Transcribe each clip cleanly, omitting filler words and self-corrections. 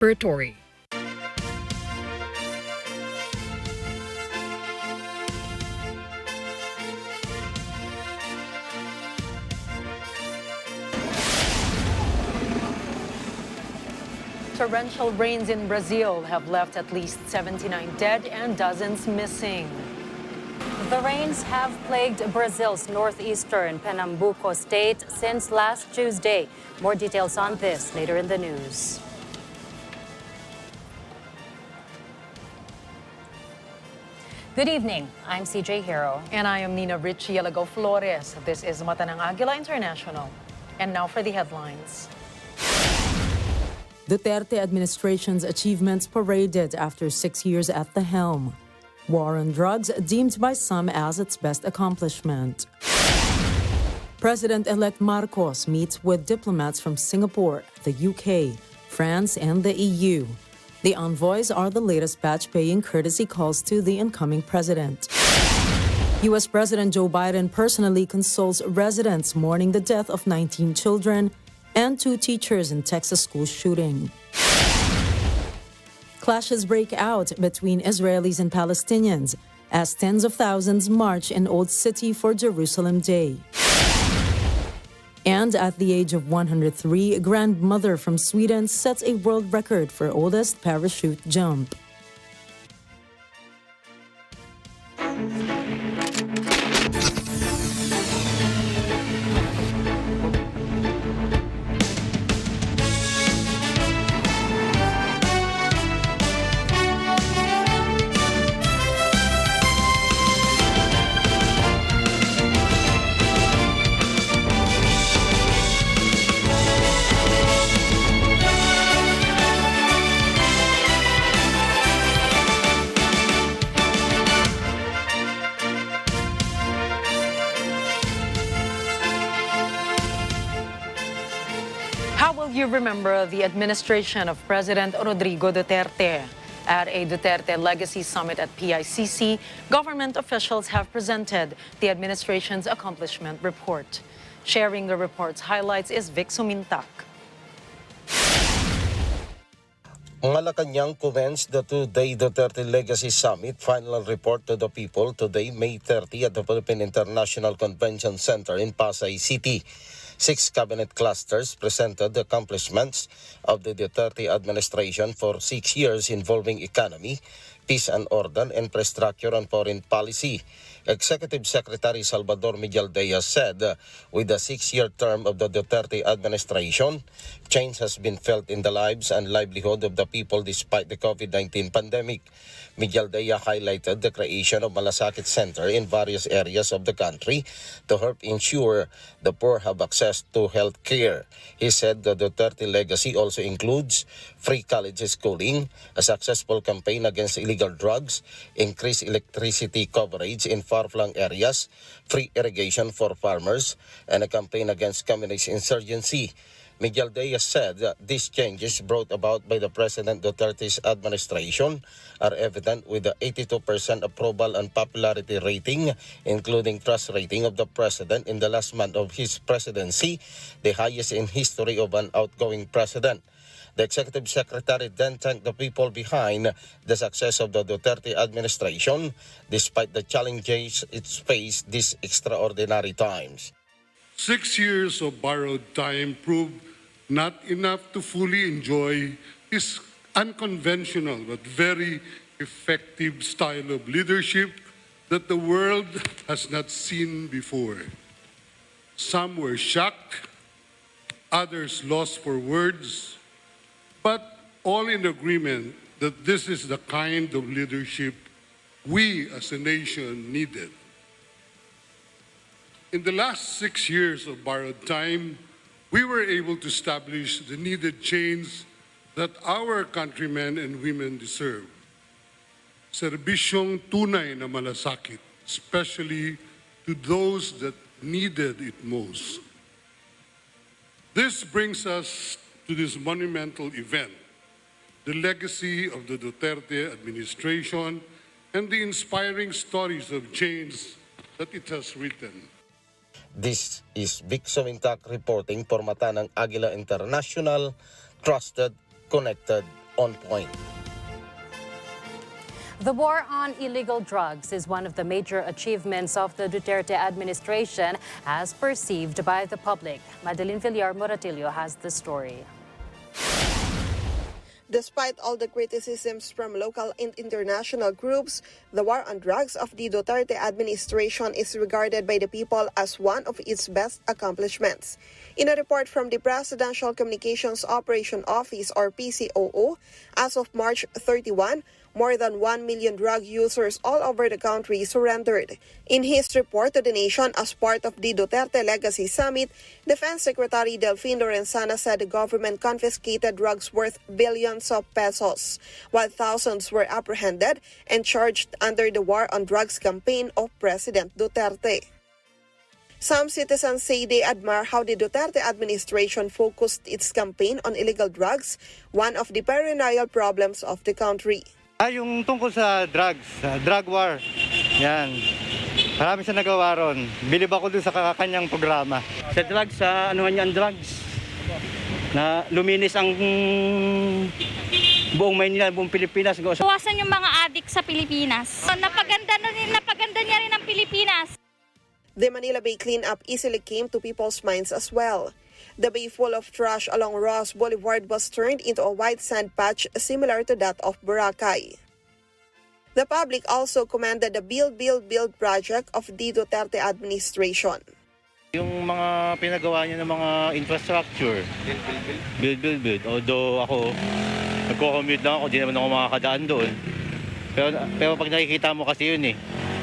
Laboratory. Torrential rains in Brazil have left at least 79 dead and dozens missing. The rains have plagued Brazil's northeastern Pernambuco state since last Tuesday. More details on this later in the news. Good evening. I'm CJ Hirro. And I am Nina Ricci, Alagao, Flores. This is Mata ng Agila International. And now for the headlines. Duterte administration's achievements paraded after 6 years at the helm. War on drugs deemed by some as its best accomplishment. President-elect Marcos meets with diplomats from Singapore, the UK, France, and the EU. The envoys are the latest batch paying courtesy calls to the incoming president. U.S. President Joe Biden personally consoles residents mourning the death of 19 children and 2 teachers in Texas school shooting. Clashes break out between Israelis and Palestinians as tens of thousands march in Old City for Jerusalem Day. And at the age of 103, a grandmother from Sweden sets a world record for oldest parachute jump. How will you remember the administration of President Rodrigo Duterte? At a Duterte Legacy Summit at PICC, government officials have presented the administration's accomplishment report. Sharing the report's highlights is Vic Sumintak. Malacanang commenced the 2-day Duterte Legacy Summit final report to the people today, May 30, at the Philippine International Convention Center in Pasay City. 6 cabinet clusters presented the accomplishments of the Duterte administration for 6 years involving economy, peace and order, infrastructure and foreign policy. Executive Secretary Salvador Mijaldea said, with the 6-year term of the Duterte administration, change has been felt in the lives and livelihood of the people despite the COVID-19 pandemic. Mijaldea highlighted the creation of Malasakit Center in various areas of the country to help ensure the poor have access to health care. He said the Duterte legacy also includes free college schooling, a successful campaign against illegal drugs, increased electricity coverage in far-flung areas, free irrigation for farmers, and a campaign against communist insurgency. Mijaldea said that these changes brought about by the President Duterte's administration are evident with the 82% approval and popularity rating, including trust rating of the President in the last month of his presidency, the highest in history of an outgoing president. The Executive Secretary then thanked the people behind the success of the Duterte administration, despite the challenges it faced these extraordinary times. 6 years of borrowed time proved not enough to fully enjoy his unconventional but very effective style of leadership that the world has not seen before. Some were shocked, others lost for words, but all in agreement that this is the kind of leadership we as a nation needed. In the last 6 years of borrowed time, we were able to establish the needed change that our countrymen and women deserve. Serbisyong tunay na malasakit, especially to those that needed it most. This brings us to this monumental event, the legacy of the Duterte administration and the inspiring stories of change that it has written. This is Vic Sumintak reporting for Mata ng Agila International, trusted, connected, On Point. The war on illegal drugs is one of the major achievements of the Duterte administration as perceived by the public. Madeline Villar-Moratillo has the story. Despite all the criticisms from local and international groups, the war on drugs of the Duterte administration is regarded by the people as one of its best accomplishments. In a report from the Presidential Communications Operation Office or PCOO, as of March 31, more than 1 million drug users all over the country surrendered. In his report to the nation as part of the Duterte Legacy Summit, Defense Secretary Delfin Lorenzana said the government confiscated drugs worth billions of pesos, while thousands were apprehended and charged under the War on Drugs campaign of President Duterte. Some citizens say they admire how the Duterte administration focused its campaign on illegal drugs, one of the perennial problems of the country. Yung tungkol sa drugs, drug war, yan. Marami siya nagawa ron. Bilib ako dun sa kanyang programa. Sa drugs, sa anuhan niyan drugs, na luminis ang buong Maynila, buong Pilipinas. Bawasan yung mga adik sa Pilipinas. Napaganda niya rin ang Pilipinas. The Manila Bay cleanup easily came to people's minds as well. The bay full of trash along Ross Boulevard was turned into a white sand patch similar to that of Boracay. The public also commended the Build, Build, Build project of the Duterte administration. Yung mga pinagawa niya ng mga infrastructure, build. Although ako, nagko-commute lang ako, di naman ako makakadaan doon. Pero pag nakikita mo kasi yun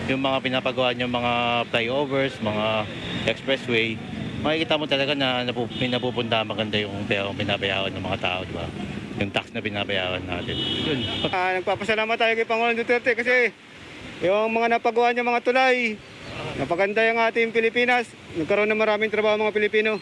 yung mga pinapagawa niya, mga flyovers, mga expressway, makikita mo talaga na napupunta maganda yung perang binabayaran ng mga tao, di ba? Yung tax na binabayaran natin. Yun. Nagpapasalamat tayo kay Pangulong Duterte kasi yung mga napagawa niya mga tulay, napaganda yung ating Pilipinas, nagkaroon ng maraming trabaho mga Pilipino.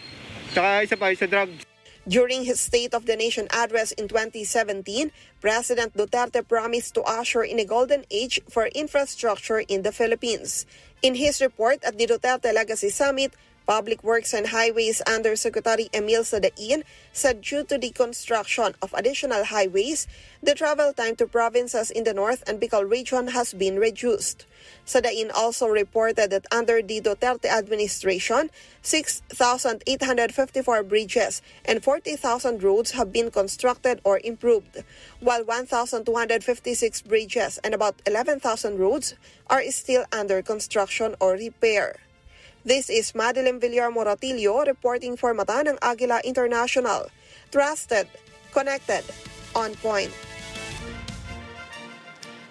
Tsaka isa pa, sa drugs. During his State of the Nation address in 2017, President Duterte promised to usher in a golden age for infrastructure in the Philippines. In his report at the Duterte Legacy Summit, Public Works and Highways Undersecretary Emil Sadain said due to the construction of additional highways, the travel time to provinces in the North and Bicol region has been reduced. Sadain also reported that under the Duterte administration, 6,854 bridges and 40,000 roads have been constructed or improved, while 1,256 bridges and about 11,000 roads are still under construction or repair. This is Madeline Villar-Moratillo reporting for Mata ng Agila International. Trusted, connected, on point.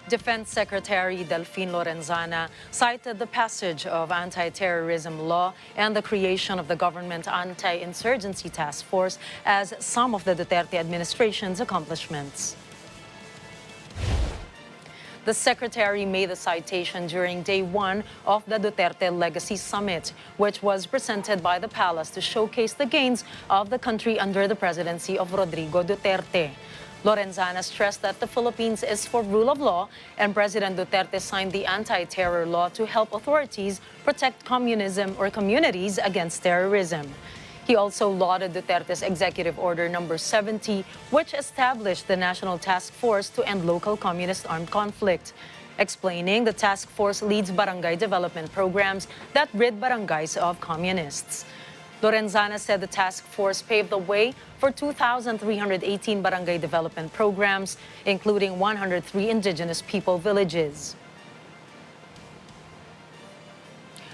Defense Secretary Delfin Lorenzana cited the passage of Antiterrorism Law and the creation of the Government Anti-Insurgency Task Force as some of the Duterte administration's accomplishments. The Secretary made the citation during day one of the Duterte Legacy Summit, which was presented by the palace to showcase the gains of the country under the presidency of Rodrigo Duterte. Lorenzana stressed that the Philippines is for rule of law, and President Duterte signed the Antiterror Law to help authorities protect communism or communities against terrorism. He also lauded Duterte's Executive Order No. 70, which established the National Task Force to end local communist armed conflict. Explaining, the task force leads barangay development programs that rid barangays of communists. Lorenzana said the task force paved the way for 2,318 barangay development programs, including 103 indigenous people villages.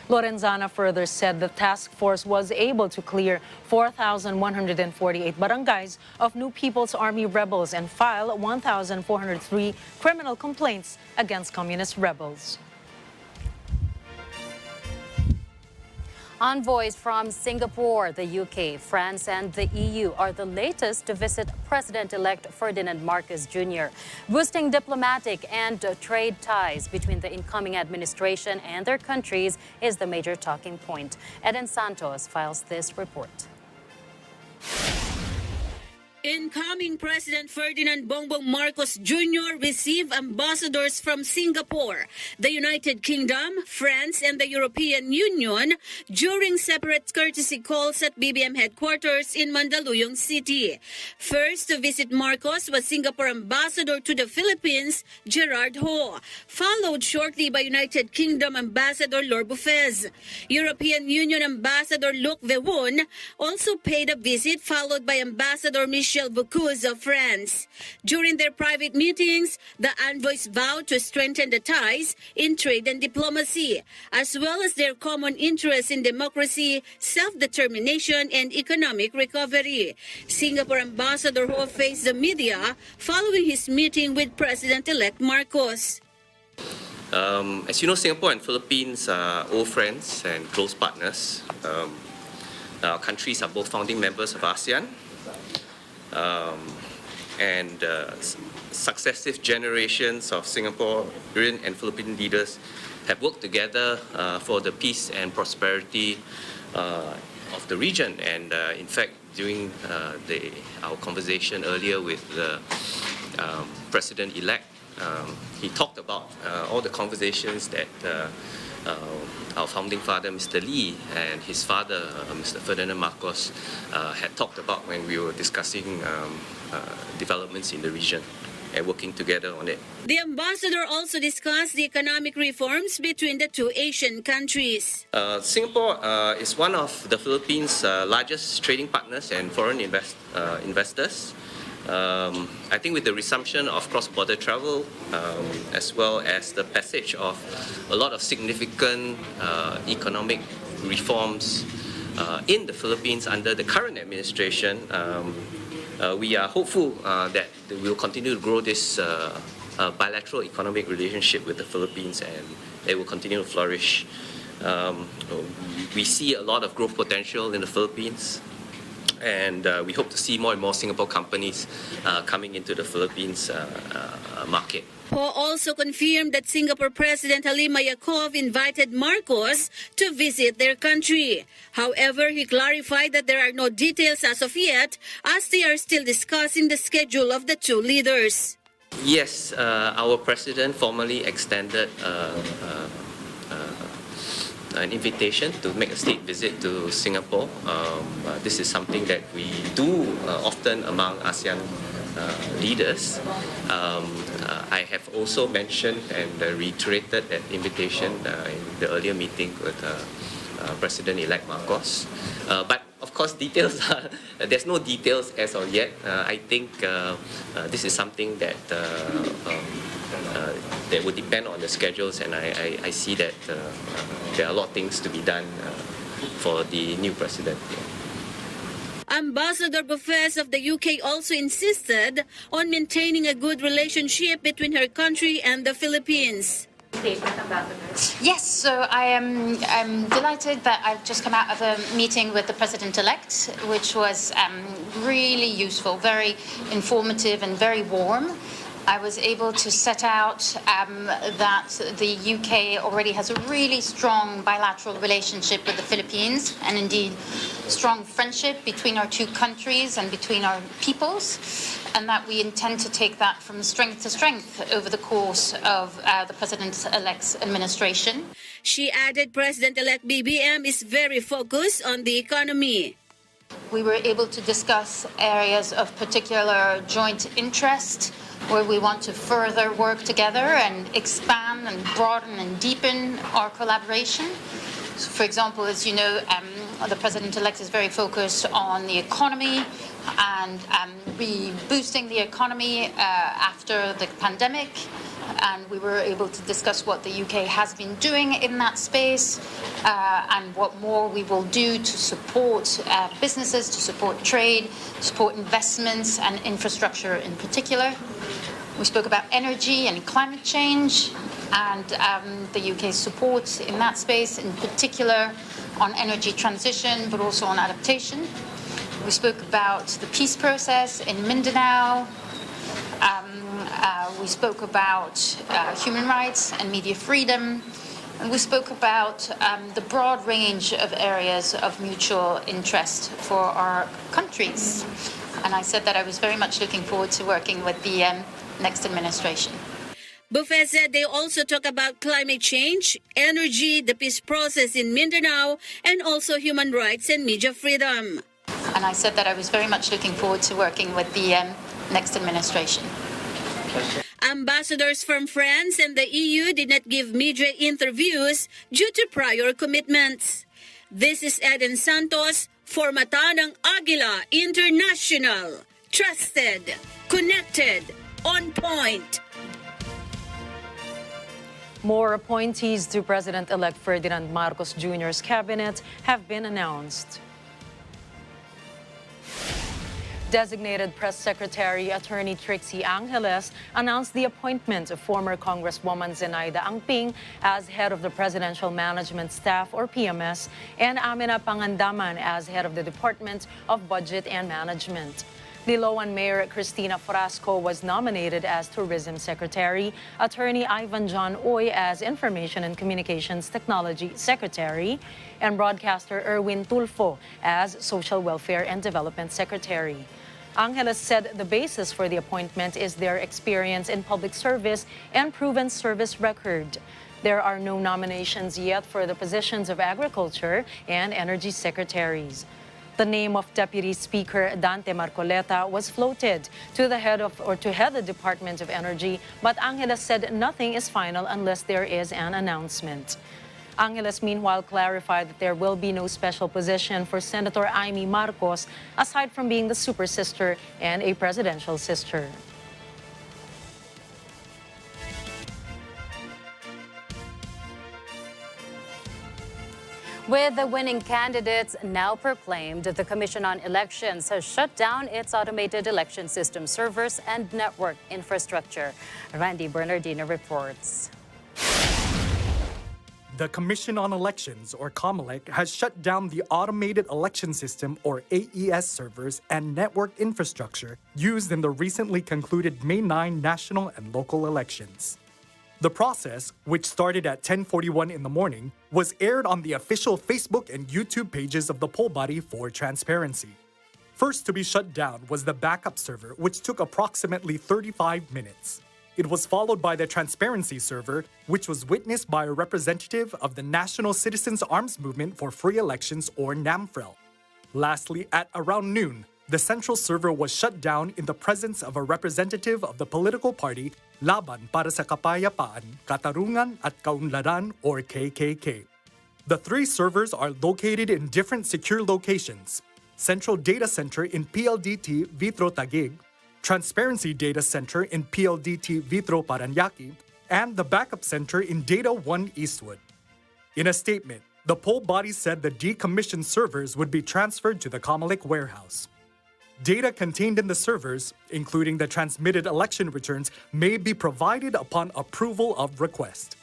Lorenzana further said the task force was able to clear 4,148 barangays of New People's Army rebels and file 1,403 criminal complaints against communist rebels. Envoys from Singapore, the UK, France, and the EU are the latest to visit President-elect Ferdinand Marcos Jr., boosting diplomatic and trade ties between the incoming administration and their countries is the major talking point. Eden Santos files this report. Incoming President Ferdinand Bongbong Marcos Jr. received ambassadors from Singapore, the United Kingdom, France, and the European Union during separate courtesy calls at BBM headquarters in Mandaluyong City. First to visit Marcos was Singapore Ambassador to the Philippines, Gerard Ho, followed shortly by United Kingdom Ambassador Lord Bufez. European Union Ambassador Luc Vewon also paid a visit, followed by Ambassador Michel Bocuse of France. During their private meetings, the envoys vowed to strengthen the ties in trade and diplomacy, as well as their common interests in democracy, self-determination, and economic recovery. Singapore Ambassador Ho faced the media following his meeting with President-elect Marcos. As you know, Singapore and Philippines are old friends and close partners. Our countries are both founding members of ASEAN. Successive generations of Singaporean and Philippine leaders have worked together for the peace and prosperity of the region. And in fact, during our conversation earlier with the President-elect, he talked about all the conversations that our founding father, Mr. Lee, and his father, Mr. Ferdinand Marcos, had talked about when we were discussing developments in the region and working together on it. The ambassador also discussed the economic reforms between the two Asian countries. Singapore is one of the Philippines' largest trading partners and foreign investors. I think with the resumption of cross-border travel, as well as the passage of a lot of significant economic reforms in the Philippines under the current administration, we are hopeful that we will continue to grow this bilateral economic relationship with the Philippines, and it will continue to flourish. We see a lot of growth potential in the Philippines, and we hope to see more and more Singapore companies coming into the Philippines market. Ho also confirmed that Singapore President Halimah Yacob invited Marcos to visit their country. However, he clarified that there are no details as of yet, as they are still discussing the schedule of the two leaders. Yes, our president formally extended an invitation to make a state visit to Singapore. This is something that we do often among ASEAN leaders. I have also mentioned and reiterated that invitation in the earlier meeting with President-elect Marcos. But of course, details there's no details as of yet. I think this is something that that would depend on the schedules, and I see that there are a lot of things to be done for the new president. Ambassador Bufez of the UK also insisted on maintaining a good relationship between her country and the Philippines. Yes, so I'm delighted that I've just come out of a meeting with the President-elect, which was really useful, very informative and very warm. I was able to set out that the UK already has a really strong bilateral relationship with the Philippines, and indeed strong friendship between our two countries and between our peoples, and that we intend to take that from strength to strength over the course of the President-elect's administration. She added President-elect BBM is very focused on the economy. We were able to discuss areas of particular joint interest, where we want to further work together and expand and broaden and deepen our collaboration. So, for example, as you know, the President-elect is very focused on the economy and boosting the economy after the pandemic. And we were able to discuss what the UK has been doing in that space and what more we will do to support businesses, to support trade, support investments and infrastructure in particular. We spoke about energy and climate change and the UK's support in that space, in particular on energy transition, but also on adaptation. We spoke about the peace process in Mindanao. We spoke about human rights and media freedom. And we spoke about the broad range of areas of mutual interest for our countries. And I said that I was very much looking forward to working with the next administration. Buffet said they also talk about climate change, energy, the peace process in Mindanao, and also human rights and media freedom. And I said that I was very much looking forward to working with the next administration. Ambassadors from France and the EU did not give media interviews due to prior commitments. This is Eden Santos for Mata ng Agila International. Trusted, connected, on point. More appointees to President-elect Ferdinand Marcos Jr.'s cabinet have been announced. Designated Press Secretary Attorney Trixie Angeles announced the appointment of former Congresswoman Zenaida Angping as head of the Presidential Management Staff, or PMS, and Amina Pangandaman as head of the Department of Budget and Management. Liloan Mayor Cristina Frasco was nominated as Tourism Secretary, Attorney Ivan John Oy as Information and Communications Technology Secretary, and broadcaster Erwin Tulfo as Social Welfare and Development Secretary. Angeles said the basis for the appointment is their experience in public service and proven service record. There are no nominations yet for the positions of Agriculture and Energy Secretaries. The name of Deputy Speaker Dante Marcoleta was floated to head the Department of Energy, but Angeles said nothing is final unless there is an announcement. Angeles, meanwhile, clarified that there will be no special position for Senator Amy Marcos, aside from being the super sister and a presidential sister. With the winning candidates now proclaimed, the Commission on Elections has shut down its automated election system servers and network infrastructure. Randy Bernardino reports. The Commission on Elections, or Comelec, has shut down the automated election system, or AES servers and network infrastructure used in the recently concluded May 9 national and local elections. The process, which started at 10:41 in the morning, was aired on the official Facebook and YouTube pages of the poll body for transparency. First to be shut down was the backup server, which took approximately 35 minutes. It was followed by the transparency server, which was witnessed by a representative of the National Citizens Arms Movement for Free Elections, or NAMFREL. Lastly, at around noon, the central server was shut down in the presence of a representative of the political party Laban para sa Kapayapaan, Katarungan at Kaunlaran, or KKK. The three servers are located in different secure locations: Central Data Center in PLDT Vitro Taguig, Transparency Data Center in PLDT Vitro Paranaque, and the Backup Center in Data 1 Eastwood. In a statement, the poll body said the decommissioned servers would be transferred to the Comelec warehouse. Data contained in the servers, including the transmitted election returns, may be provided upon approval of request.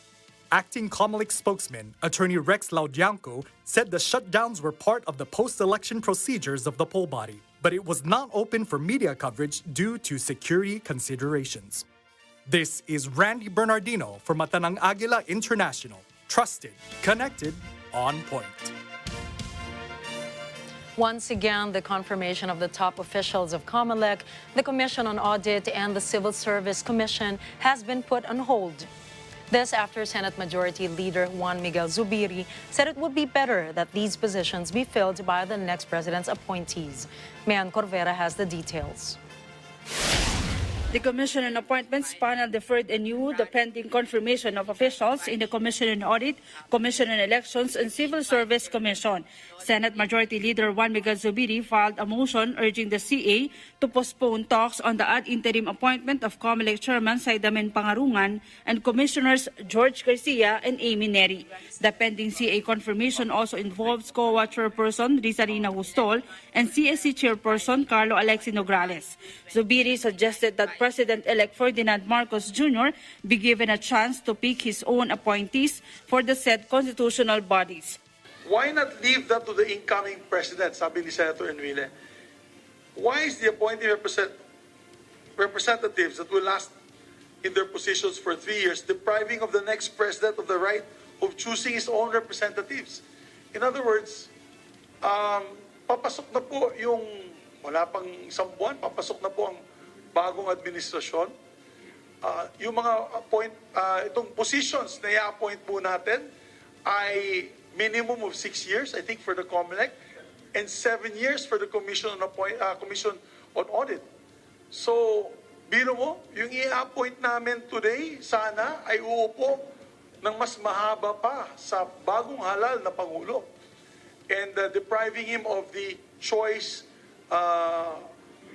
Acting Comelec spokesman, Attorney Rex Laudianco, said the shutdowns were part of the post-election procedures of the poll body, but it was not open for media coverage due to security considerations. This is Randy Bernardino for Mata ng Agila International. Trusted, connected, on point. Once again, the confirmation of the top officials of Comelec, the Commission on Audit, and the Civil Service Commission has been put on hold. This after Senate Majority Leader Juan Miguel Zubiri said it would be better that these positions be filled by the next president's appointees. Mayan Corvera has the details. The Commission on Appointments panel deferred anew the pending confirmation of officials in the Commission on Audit, Commission on Elections, and Civil Service Commission. Senate Majority Leader Juan Miguel Zubiri filed a motion urging the CA to postpone talks on the ad interim appointment of Comelec Chairman Saidamen Pangarungan and Commissioners George Garcia and Amy Neri. The pending CA confirmation also involves COA Chairperson Rizalina Hustol and CSC Chairperson Carlo Alexi Nograles. Zubiri suggested that President-elect Ferdinand Marcos Jr. be given a chance to pick his own appointees for the said constitutional bodies. Why not leave that to the incoming president, sabi ni Senator Enrile? Why is the appointing representatives that will last in their positions for 3 years depriving of the next president of the right of choosing his own representatives? In other words, papasok na po yung Wala pang isang buwan, papasok na po ang bagong administrasyon. Yung mga itong positions na i-appoint po natin ay minimum of 6 years, I think, for the Comelec, and 7 years for the Commission on Audit. So, biro mo, yung i-appoint namin today, sana ay uupo ng mas mahaba pa sa bagong halal na Pangulo. And depriving him of the choice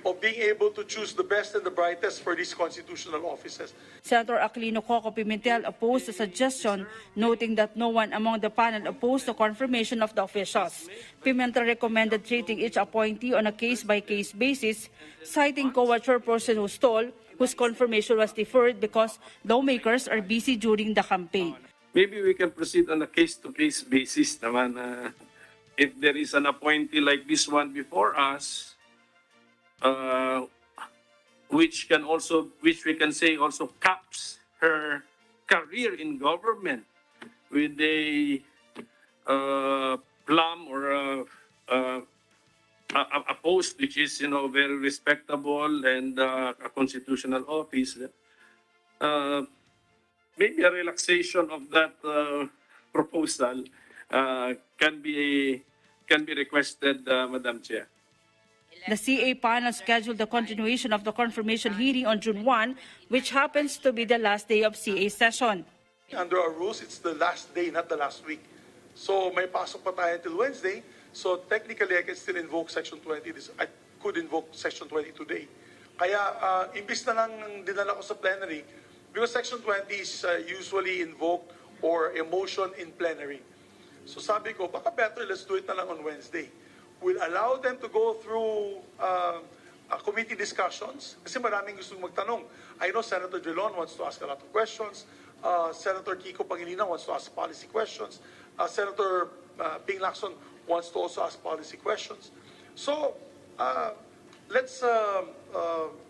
of being able to choose the best and the brightest for these constitutional offices. Senator Aquilino Coco Pimentel opposed the suggestion, noting that no one among the panel opposed the confirmation of the officials. Pimentel recommended treating each appointee on a case-by-case basis, citing COA chairperson Hustol, whose confirmation was deferred because lawmakers are busy during the campaign. Maybe we can proceed on a case-to-case basis naman. If there is an appointee like this one before us, which we can say also caps her career in government with a plum or a post which is very respectable and a constitutional office. Maybe a relaxation of that proposal can be requested, Madam Chair. The CA panel scheduled the continuation of the confirmation hearing on June 1, which happens to be the last day of CA session. Under our rules, it's the last day, not the last week. So may pasok pa tayo until Wednesday. So technically, I can still invoke Section 20. I could invoke Section 20 today. Kaya imbis na lang dinala ko sa plenary, because Section 20 is usually invoked or a motion in plenary. So sabi ko, baka better let's do it na lang on Wednesday. We'll allow them to go through committee discussions kasi maraming gustong magtanong. I know Senator Drilon wants to ask a lot of questions. Senator Kiko Pangilinan wants to ask policy questions. Senator Ping Lacson wants to also ask policy questions. So let's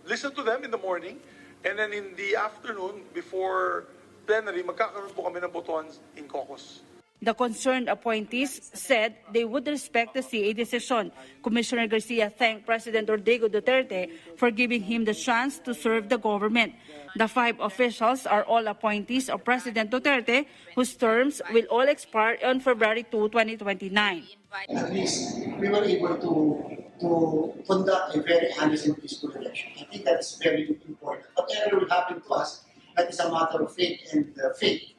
listen to them in the morning, and then in the afternoon before plenary, magkakaroon po kami ng botohan in caucus. The concerned appointees said they would respect the CA decision. Commissioner Garcia thanked President Rodrigo Duterte for giving him the chance to serve the government. The 5 officials are all appointees of President Duterte, whose terms will all expire on February 2, 2029. At least we were able to conduct a very honest and peaceful election. I think that's very important. Whatever will happen to us, that is a matter of faith and faith.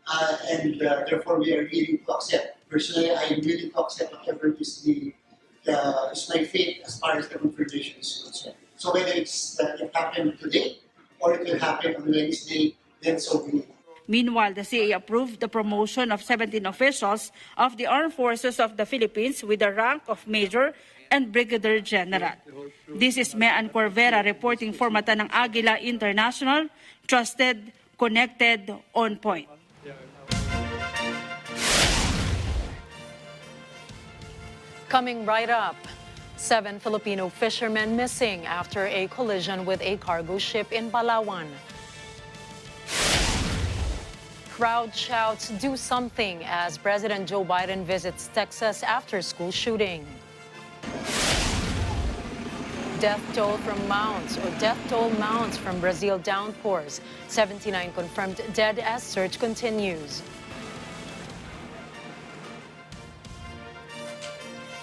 Therefore, we are willing to accept. Personally, I am willing to accept whatever is my faith as far as the confirmation is concerned. So whether it happened today or it will happen on Wednesday, then so be it. Meanwhile, the CA approved the promotion of 17 officials of the Armed Forces of the Philippines with the rank of Major and Brigadier General. This is Mean Corvera reporting for Mata ng Agila International, trusted, connected, on point. Coming right up, 7 Filipino fishermen missing after a collision with a cargo ship in Palawan. Crowd shouts, "Do something," as President Joe Biden visits Texas after school shooting. Death toll mounts from Brazil downpours. 79 confirmed dead as search continues.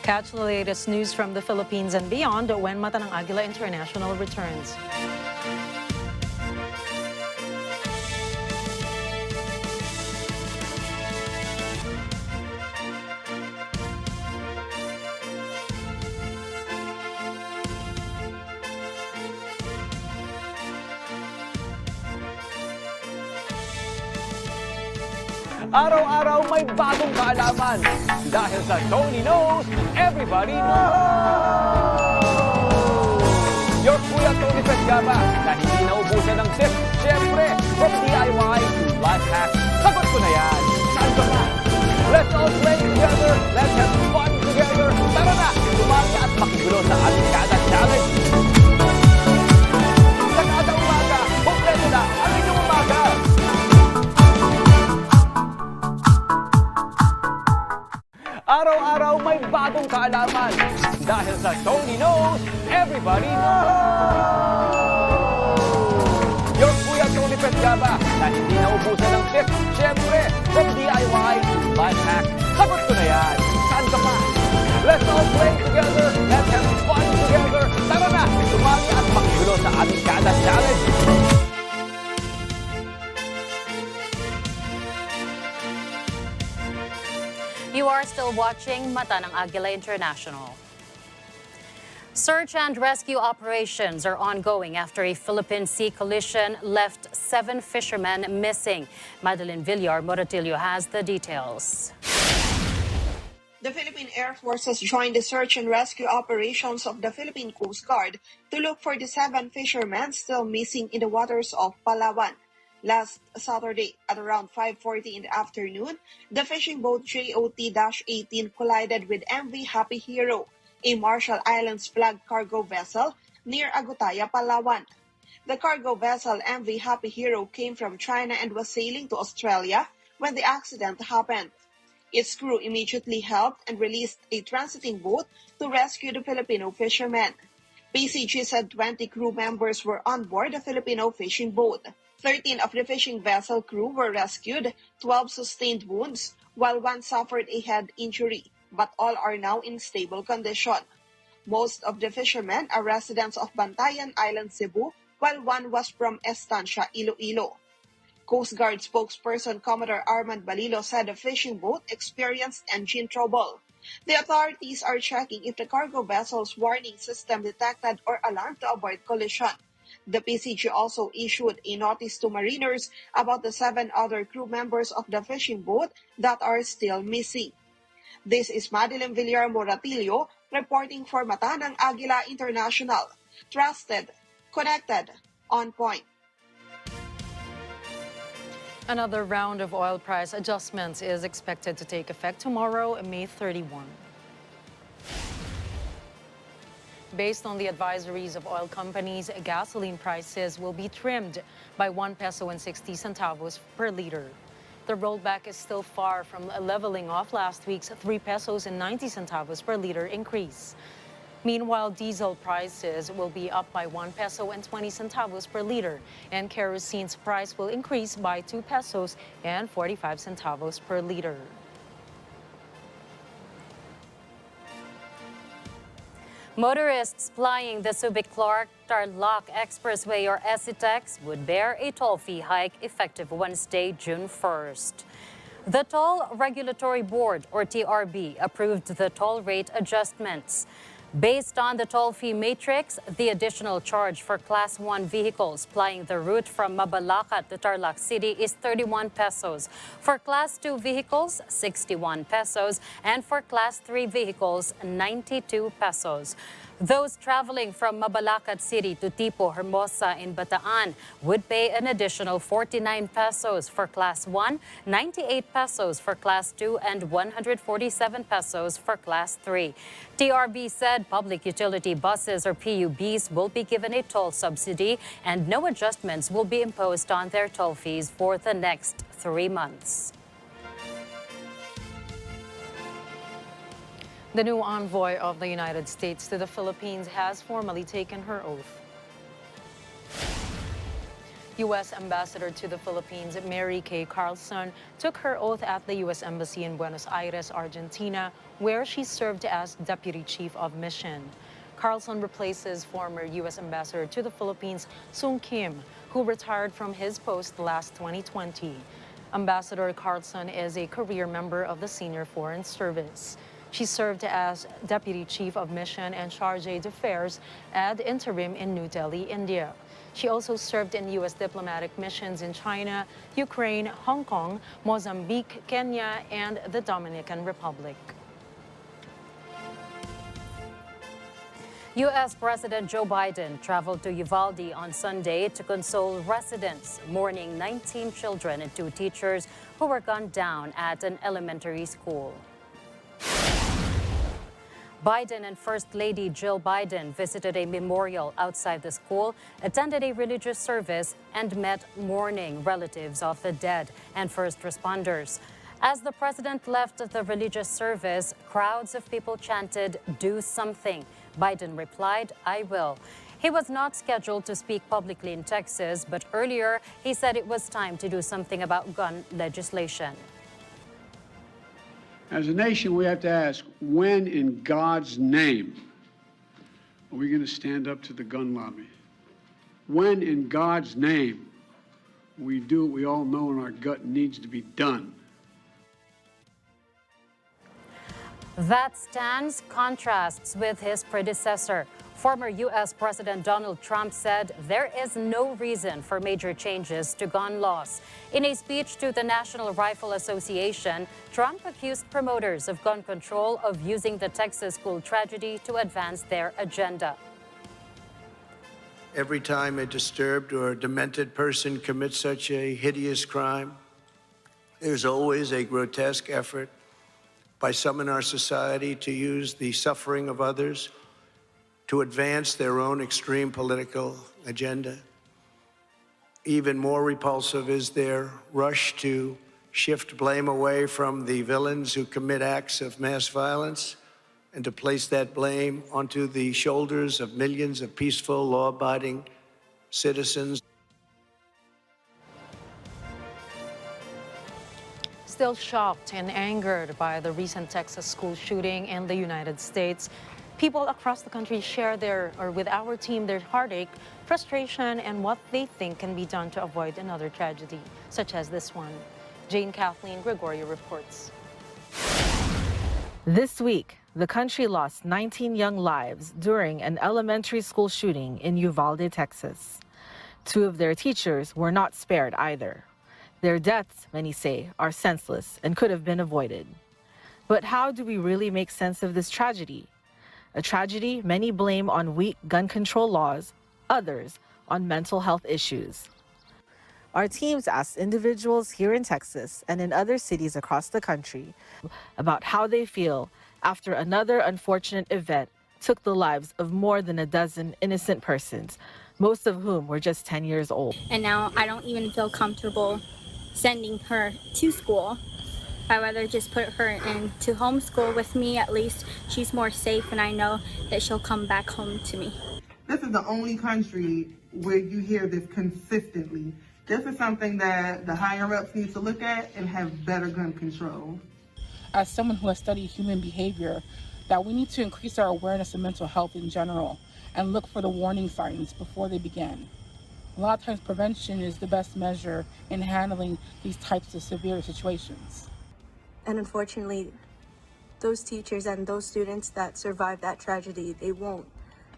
Catch the latest news from the Philippines and beyond when Mata ng Agila International returns. Araw-araw may bagong kaalaman. Dahil sa Tony Knows, Everybody Knows! Your Kuya Tony Pesgaba na hindi naubusan ng tips. Siyempre, from DIY to life hacks. Sagot ko na yan. Saan ka na? Let's all play together. Let's have fun together. Tara na, sumali at makigulo sa ating kada challenge. Sa kada umaga, kompleto na ang inyong umaga. Araw-araw may bagong kaalaman. Dahil sa Tony Knows, Everybody Knows! Your Kuya Tony Petyaba na hindi naubusan ng tips. Siyempre, from DIY to life hack, sagot ko na yan. Saan ka pa? Let's all play together. Let's have fun together. Tara na, sumali at makigulo sa ating Kada Challenge. You are still watching Mata ng Agila International. Search and rescue operations are ongoing after a Philippine sea collision left 7 fishermen missing. Madeline Villar Moratillo has the details. The Philippine Air Forces joined the search and rescue operations of the Philippine Coast Guard to look for the 7 fishermen still missing in the waters of Palawan. Last Saturday, at around 5:40 in the afternoon, the fishing boat JOT-18 collided with MV Happy Hirro, a Marshall Islands flag cargo vessel near Agutaya, Palawan. The cargo vessel MV Happy Hirro came from China and was sailing to Australia when the accident happened. Its crew immediately helped and released a transiting boat to rescue the Filipino fishermen. PCG said 20 crew members were on board the Filipino fishing boat. 13 of the fishing vessel crew were rescued, 12 sustained wounds, while 1 suffered a head injury, but all are now in stable condition. Most of the fishermen are residents of Bantayan Island, Cebu, while 1 was from Estancia, Iloilo. Coast Guard spokesperson Commodore Armand Balilo said the fishing boat experienced engine trouble. The authorities are checking if the cargo vessel's warning system detected or alarmed to avoid collision. The PCG also issued a notice to mariners about the 7 other crew members of the fishing boat that are still missing. This is Madeline Villar Moratillo reporting for Mata ng Agila International. Trusted, connected, on point. Another round of oil price adjustments is expected to take effect tomorrow, May 31. Based on the advisories of oil companies, gasoline prices will be trimmed by 1 peso and 60 centavos per liter. The rollback is still far from leveling off last week's 3 pesos and 90 centavos per liter increase. Meanwhile, diesel prices will be up by 1 peso and 20 centavos per liter, and kerosene's price will increase by 2 pesos and 45 centavos per liter. Motorists plying the Subic-Clark-Tarlac Expressway or SCTEX would bear a toll fee hike effective Wednesday, June 1st. The Toll Regulatory Board, or TRB, approved the toll rate adjustments. Based on the toll fee matrix, the additional charge for Class 1 vehicles plying the route from Mabalacat to Tarlac City is 31 pesos. For Class 2 vehicles, 61 pesos. And for Class 3 vehicles, 92 pesos. Those traveling from Mabalacat City to Tipo Hermosa in Bataan would pay an additional 49 pesos for Class 1, 98 pesos for Class 2, and 147 pesos for Class 3. TRB said public utility buses or PUBs will be given a toll subsidy and no adjustments will be imposed on their toll fees for the next 3 months. The new envoy of the United States to the Philippines has formally taken her oath. U.S. Ambassador to the Philippines, Mary Kay Carlson, took her oath at the U.S. Embassy in Buenos Aires, Argentina, where she served as Deputy Chief of Mission. Carlson replaces former U.S. Ambassador to the Philippines, Sung Kim, who retired from his post last 2020. Ambassador Carlson is a career member of the Senior Foreign Service. She served as Deputy Chief of Mission and Charge d'Affaires ad interim in New Delhi, India. She also served in U.S. diplomatic missions in China, Ukraine, Hong Kong, Mozambique, Kenya, and the Dominican Republic. U.S. President Joe Biden traveled to Uvalde on Sunday to console residents mourning 19 children and 2 teachers who were gunned down at an elementary school. Biden and First Lady Jill Biden visited a memorial outside the school, attended a religious service, and met mourning relatives of the dead and first responders. As the president left the religious service, crowds of people chanted, "Do something." Biden replied, "I will." He was not scheduled to speak publicly in Texas, but earlier he said it was time to do something about gun legislation. As a nation, we have to ask, when in God's name are we going to stand up to the gun lobby? When in God's name we do what we all know in our gut needs to be done? That stance contrasts with his predecessor. Former U.S. President Donald Trump said there is no reason for major changes to gun laws. In a speech to the National Rifle Association, Trump accused promoters of gun control of using the Texas school tragedy to advance their agenda. Every time a disturbed or demented person commits such a hideous crime, there's always a grotesque effort by some in our society to use the suffering of others to advance their own extreme political agenda. Even more repulsive is their rush to shift blame away from the villains who commit acts of mass violence and to place that blame onto the shoulders of millions of peaceful, law-abiding citizens. Still shocked and angered by the recent Texas school shooting in the United States, people across the country share with our team their heartache, frustration, and what they think can be done to avoid another tragedy, such as this one. Jane Kathleen Gregorio reports. This week, the country lost 19 young lives during an elementary school shooting in Uvalde, Texas. 2 of their teachers were not spared either. Their deaths, many say, are senseless and could have been avoided. But how do we really make sense of this tragedy? A tragedy many blame on weak gun control laws, others on mental health issues. Our teams asked individuals here in Texas and in other cities across the country about how they feel after another unfortunate event took the lives of more than a dozen innocent persons, most of whom were just 10 years old. And now I don't even feel comfortable sending her to school. I'd rather just put her into homeschool with me. At least she's more safe and I know that she'll come back home to me. This is the only country where you hear this consistently. This is something that the higher ups need to look at and have better gun control. As someone who has studied human behavior, that we need to increase our awareness of mental health in general and look for the warning signs before they begin. A lot of times prevention is the best measure in handling these types of severe situations. And unfortunately, those teachers and those students that survived that tragedy, they won't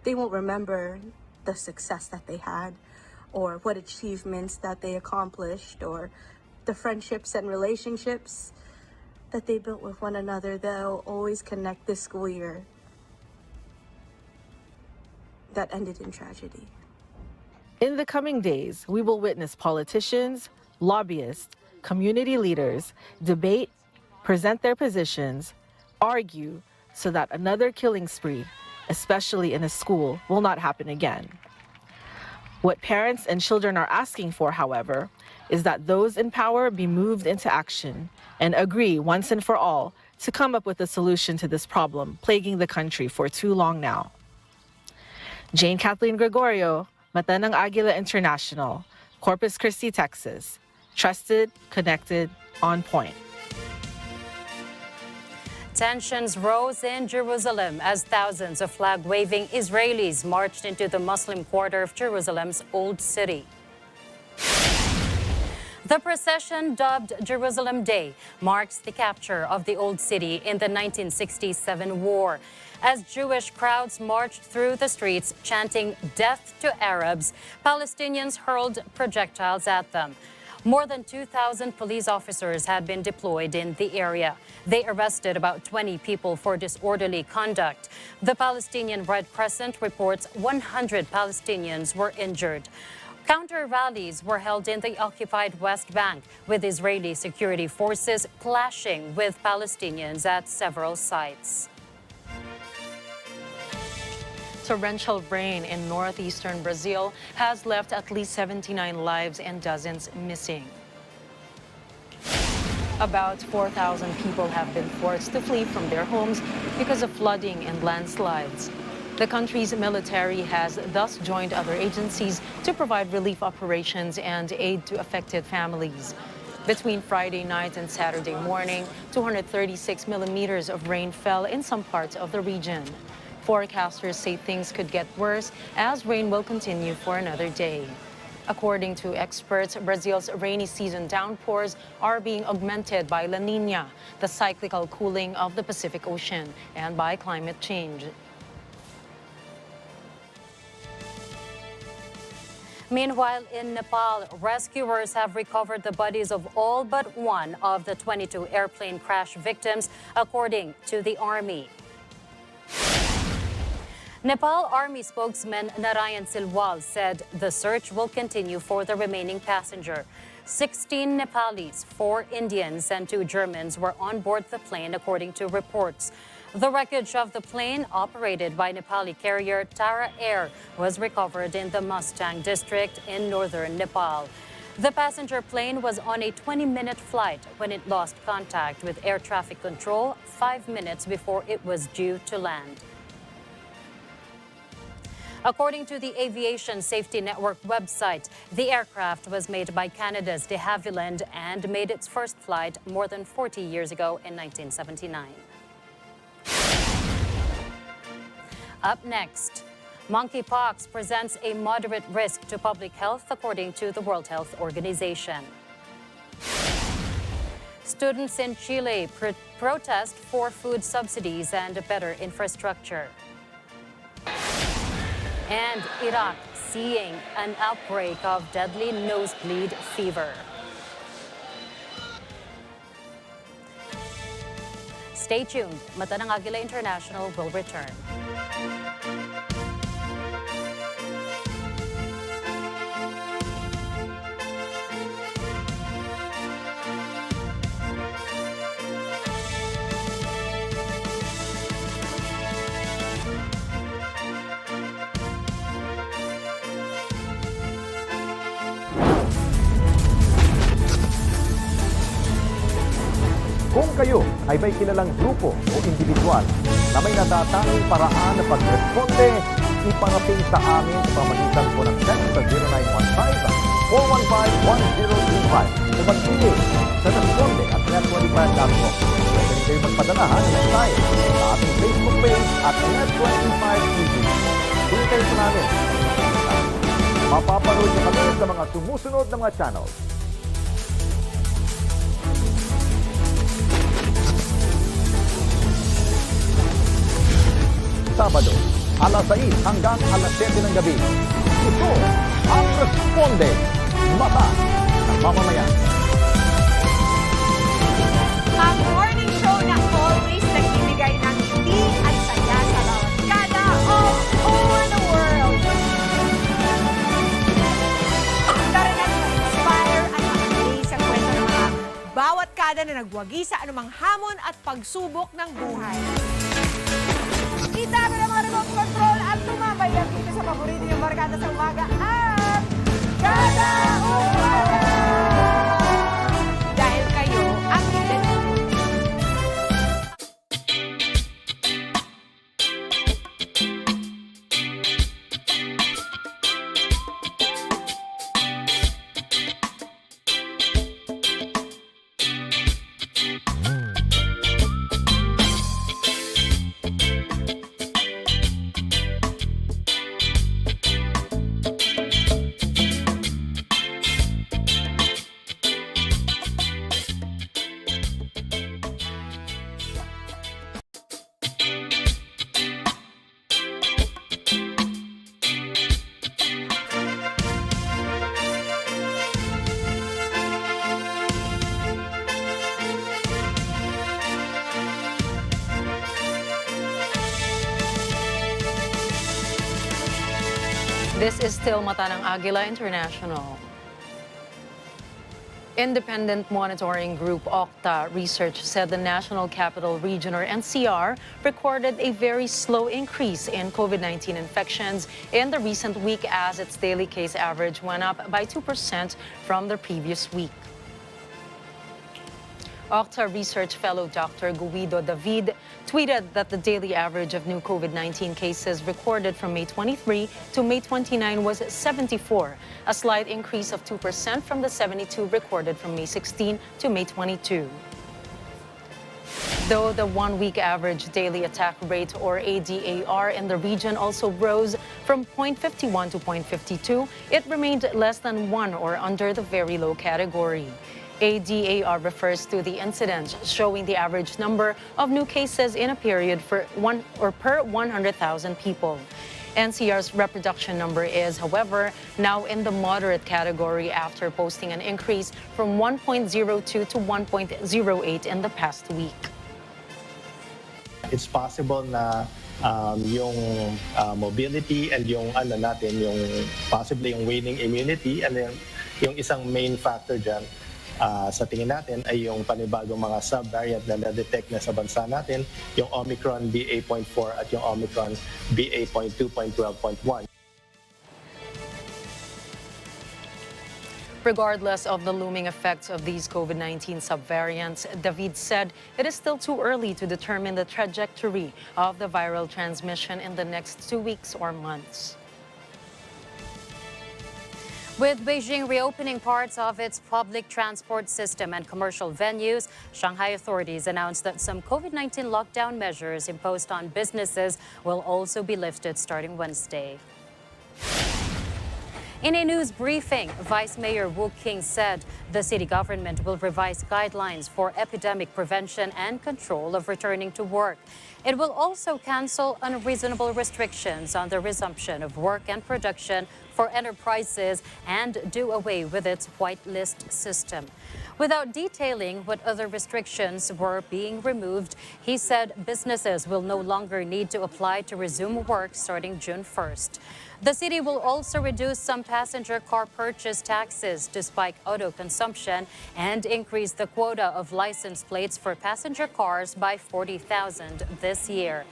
remember the success that they had or what achievements that they accomplished or the friendships and relationships that they built with one another. They'll always connect this school year that ended in tragedy. In the coming days, we will witness politicians, lobbyists, community leaders debate, present their positions, argue so that another killing spree, especially in a school, will not happen again. What parents and children are asking for, however, is that those in power be moved into action and agree once and for all to come up with a solution to this problem plaguing the country for too long now. Jane Kathleen Gregorio, Mata ng Agila International, Corpus Christi, Texas. Trusted, connected, on point. Tensions rose in Jerusalem as thousands of flag-waving Israelis marched into the Muslim quarter of Jerusalem's Old City. The procession, dubbed Jerusalem Day, marks the capture of the Old City in the 1967 war. As Jewish crowds marched through the streets chanting "Death to Arabs," Palestinians hurled projectiles at them. More than 2,000 police officers had been deployed in the area. They arrested about 20 people for disorderly conduct. The Palestinian Red Crescent reports 100 Palestinians were injured. Counter-rallies were held in the occupied West Bank, with Israeli security forces clashing with Palestinians at several sites. Torrential rain in northeastern Brazil has left at least 79 lives and dozens missing. About 4,000 people have been forced to flee from their homes because of flooding and landslides. The country's military has thus joined other agencies to provide relief operations and aid to affected families. Between Friday night and Saturday morning, 236 millimeters of rain fell in some parts of the region. Forecasters say things could get worse as rain will continue for another day. According to experts, Brazil's rainy season downpours are being augmented by La Niña, the cyclical cooling of the Pacific Ocean, and by climate change. Meanwhile, in Nepal, rescuers have recovered the bodies of all but one of the 22 airplane crash victims, according to the army. Nepal Army spokesman Narayan Silwal said the search will continue for the remaining passenger. 16 Nepalis, 4 Indians, and 2 Germans were on board the plane, according to reports. The wreckage of the plane, operated by Nepali carrier Tara Air, was recovered in the Mustang district in northern Nepal. The passenger plane was on a 20-minute flight when it lost contact with air traffic control 5 minutes before it was due to land. According to the Aviation Safety Network website, the aircraft was made by Canada's de Havilland and made its first flight more than 40 years ago in 1979. Up next, monkeypox presents a moderate risk to public health, according to the World Health Organization. Students in Chile protest for food subsidies and better infrastructure. And Iraq seeing an outbreak of deadly nosebleed fever. Stay tuned. Mata ng Agila International will return. Kung kayo ay may kilalang grupo o individual na may natatanging paraan na pagresponde, iparating sa amin sa pamagitan po ng text sa 0915-415-1035 o mag-email sa responde@net25.com. Pwede rin kayo magpadala ng mensahe sa ating Facebook page at Net25TV. Tuloy kayo sa namin. Mapapanood niyo kami sa mga sumusunod na mga channels. Sabado, alas 6 hanggang alas 7 ng gabi. Ito ang Responde, Mata ng Mamamayan. Ang morning show na always nagbibigay ng ngiti at saya sa bawat kada all over the world. Tara na ma-inspire at ma-amaze ang kwento ng mga bawat kada na nagwagi sa anumang hamon at pagsubok ng buhay. Itago ng mga remote control at tumambay lang dito sa paborito yung barkada sa umaga at Kada Umaga! Dahil kayo ang identity. This is still Mata ng Agila International. Independent monitoring group Octa Research said the National Capital Region, or NCR, recorded a very slow increase in COVID-19 infections in the recent week as its daily case average went up by 2% from the previous week. Octa Research Fellow Dr. Guido David tweeted that the daily average of new COVID-19 cases recorded from May 23 to May 29 was 74, a slight increase of 2% from the 72 recorded from May 16 to May 22. Though the one-week average daily attack rate, or ADAR, in the region also rose from 0.51 to 0.52, it remained less than 1 or under the very low category. ADAR refers to the incidence showing the average number of new cases in a period per 100,000 people. NCR's reproduction number is, however, now in the moderate category after posting an increase from 1.02 to 1.08 in the past week. It's possible na yung mobility and yung yung possibly yung waning immunity, and then yung isang main factor dyan sa tingin natin ay yung panibagong mga sub-variant na na-detect na sa bansa natin, yung Omicron BA.4 at yung Omicron BA.2.12.1. Regardless of the looming effects of these COVID-19 subvariants, David said it is still too early to determine the trajectory of the viral transmission in the next 2 weeks or months. With Beijing reopening parts of its public transport system and commercial venues, Shanghai authorities announced that some COVID-19 lockdown measures imposed on businesses will also be lifted starting Wednesday. In a news briefing, Vice Mayor Wu King said the city government will revise guidelines for epidemic prevention and control of returning to work. It will also cancel unreasonable restrictions on the resumption of work and production for enterprises and do away with its whitelist system. Without detailing what other restrictions were being removed, he said businesses will no longer need to apply to resume work starting June 1st. The city will also reduce some passenger car purchase taxes to spike auto consumption and increase the quota of license plates for passenger cars by 40,000 this year.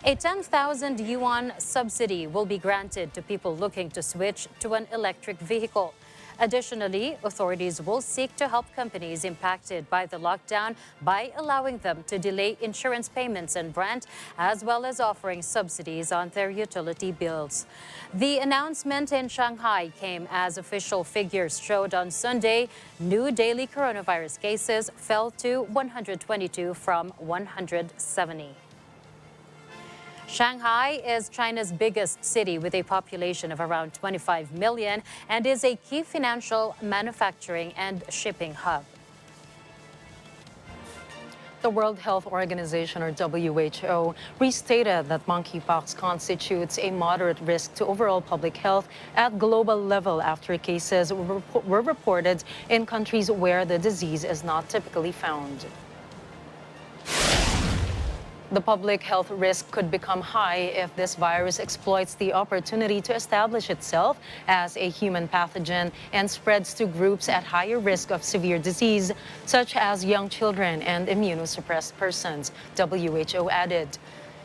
A 10,000 yuan subsidy will be granted to people looking to switch to an electric vehicle. Additionally, authorities will seek to help companies impacted by the lockdown by allowing them to delay insurance payments and rent, as well as offering subsidies on their utility bills. The announcement in Shanghai came as official figures showed on Sunday. New daily coronavirus cases fell to 122 from 170. Shanghai is China's biggest city with a population of around 25 million and is a key financial, manufacturing, and shipping hub. The World Health Organization, or WHO, restated that monkeypox constitutes a moderate risk to overall public health at global level after cases were reported in countries where the disease is not typically found. The public health risk could become high if this virus exploits the opportunity to establish itself as a human pathogen and spreads to groups at higher risk of severe disease, such as young children and immunosuppressed persons, WHO added.